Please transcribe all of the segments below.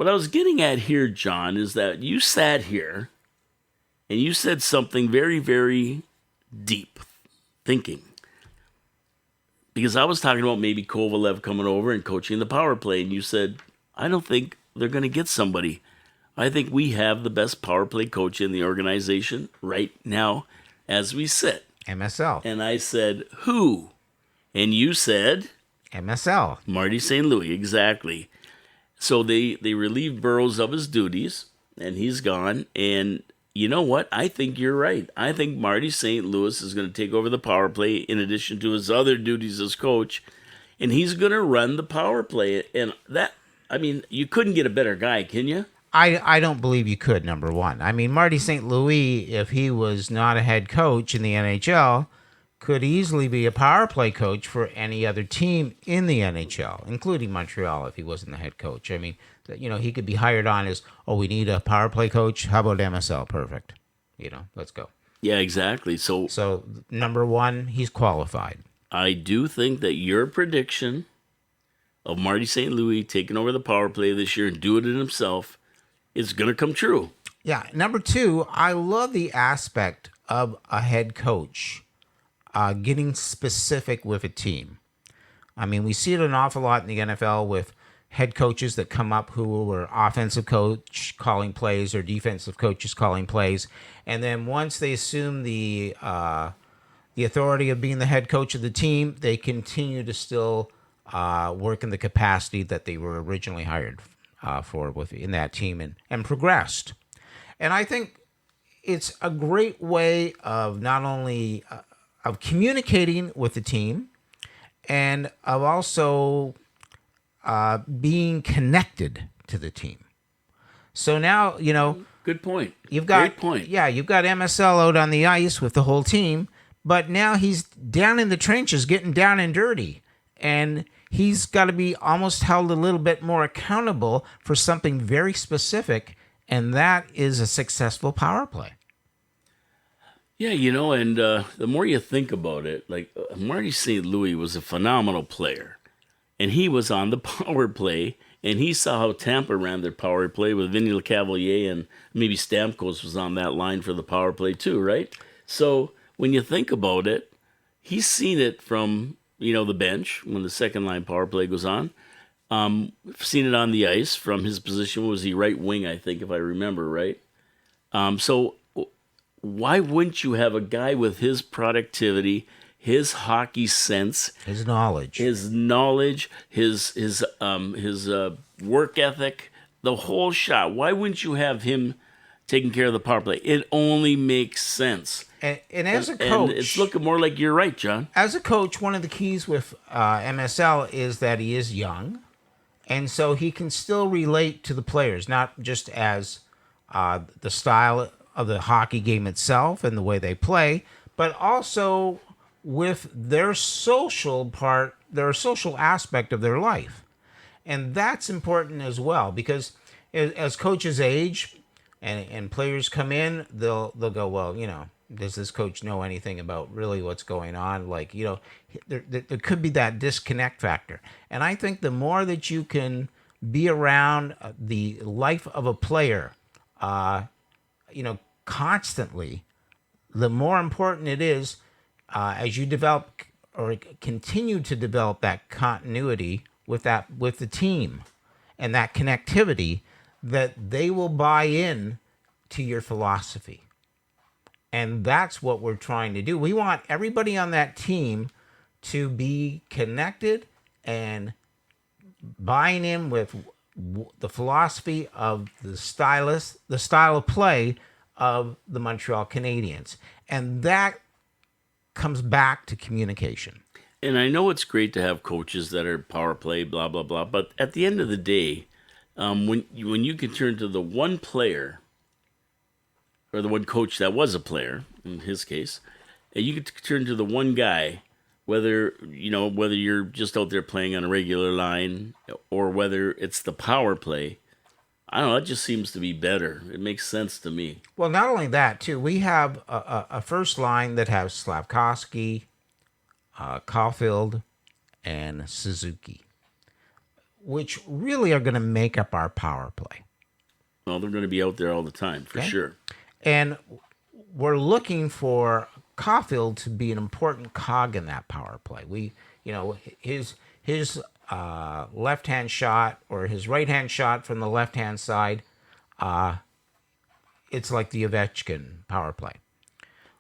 What I was getting at here, John, is that you sat here and you said something very, very deep thinking. Because I was talking about maybe Kovalev coming over and coaching the power play, and you said, I don't think they're going to get somebody. I think we have the best power play coach in the organization right now as we sit. MSL. And I said, who? And you said? MSL. Marty St. Louis, exactly. So they relieved Burroughs of his duties, and he's gone. And you know what? I think you're right. I think Marty St. Louis is going to take over the power play in addition to his other duties as coach, and he's going to run the power play. And that, I mean, you couldn't get a better guy, can you? I don't believe you could, number one. I mean, Marty St. Louis, if he was not a head coach in the NHL, could easily be a power play coach for any other team in the NHL, including Montreal if he wasn't the head coach. I mean, he could be hired on as, we need a power play coach. How about MSL? Perfect. Let's go. Yeah, exactly. So number one, he's qualified. I do think that your prediction of Marty St. Louis taking over the power play this year and doing it himself is going to come true. Yeah. Number two, I love the aspect of a head coach getting specific with a team. I mean, we see it an awful lot in the NFL with head coaches that come up who were offensive coach calling plays or defensive coaches calling plays. And then once they assume the authority of being the head coach of the team, they continue to still work in the capacity that they were originally hired for within that team and progressed. And I think it's a great way of not only of communicating with the team and of also being connected to the team. So now, good point. You've got, great point. Yeah, you've got MSL out on the ice with the whole team, but now he's down in the trenches getting down and dirty. And he's got to be almost held a little bit more accountable for something very specific, and that is a successful power play. Yeah, and the more you think about it, like Marty St. Louis was a phenomenal player, and he was on the power play, and he saw how Tampa ran their power play with Vinny LeCavalier, and maybe Stamkos was on that line for the power play too, right? So when you think about it, he's seen it from the bench when the second line power play goes on. Seen it on the ice from his position. Was he right wing, I think, if I remember right? So why wouldn't you have a guy with his productivity, his hockey sense, his knowledge, his work ethic, the whole shot? Why wouldn't you have him taking care of the power play? It only makes sense. And as a coach, and it's looking more like you're right, John. As a coach, one of the keys with MSL is that he is young, and so he can still relate to the players, not just as the style of the hockey game itself and the way they play, but also with their social aspect of their life. And that's important as well, because as coaches age and players come in, they'll go, well, does this coach know anything about really what's going on? Like, there could be that disconnect factor. And I think the more that you can be around the life of a player, constantly, the more important it is as you develop or continue to develop that continuity with the team and that connectivity, that they will buy in to your philosophy. And that's what we're trying to do. We want everybody on that team to be connected and buying in with the philosophy of the style of play of the Montreal Canadiens. And that comes back to communication. And I know it's great to have coaches that are power play, blah, blah, blah. But at the end of the day, when you can turn to the one player or the one coach that was a player, in his case, and you could turn to the one guy, whether you're just out there playing on a regular line or whether it's the power play, I don't know, it just seems to be better. It makes sense to me. Well, not only that, too, we have a first line that has Slavkovsky, Caulfield, and Suzuki. which really are going to make up our power play. Well, they're going to be out there all the time for sure. And we're looking for Caulfield to be an important cog in that power play. His left-hand shot or his right-hand shot from the left-hand side, it's like the Ovechkin power play.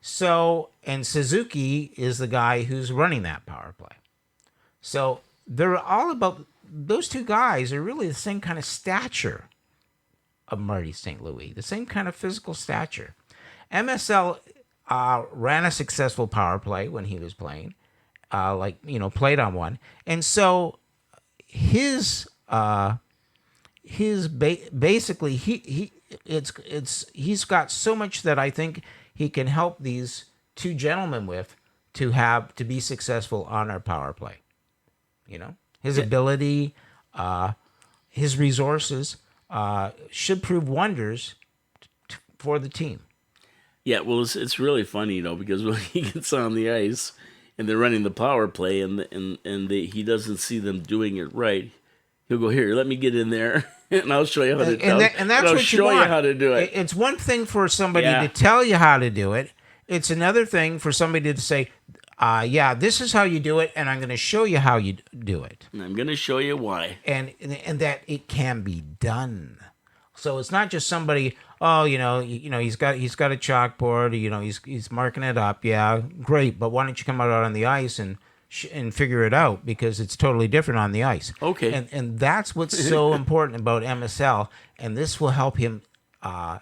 So, and Suzuki is the guy who's running that power play. So they're all about, those two guys are really the same kind of stature of Marty St. Louis, the same kind of physical stature. MSL ran a successful power play when he was playing, played on one. And so he's got so much that I think he can help these two gentlemen with to be successful on our power play. His ability, his resources should prove wonders for the team. Yeah, well, it's really funny, because when he gets on the ice and they're running the power play and he doesn't see them doing it right, he'll go, "Here, let me get in there, and I'll show you how to do it." And that's what you want. Show you how to do it. It's one thing for somebody to tell you how to do it. It's another thing for somebody to say, this is how you do it, and I'm going to show you how you do it. And I'm going to show you why. And that it can be done. So it's not just somebody, he's got a chalkboard, he's marking it up. Yeah, great, but why don't you come out on the ice and figure it out, because it's totally different on the ice. Okay. And that's what's so important about MSL, and this will help him.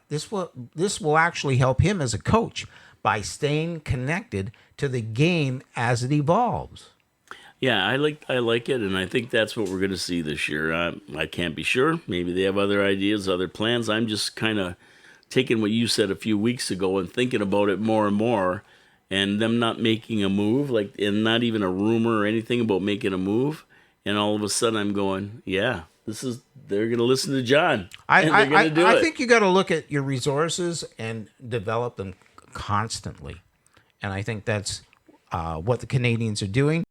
This will actually help him as a coach by staying connected to the game as it evolves. Yeah, I like it, and I think that's what we're going to see this year. I can't be sure. Maybe they have other ideas, other plans. I'm just kind of taking what you said a few weeks ago and thinking about it more and more, and them not making a move, and not even a rumor or anything about making a move, and all of a sudden I'm going, they're going to listen to John. I think you got to look at your resources and develop them constantly, and I think that's what the Canadiens are doing.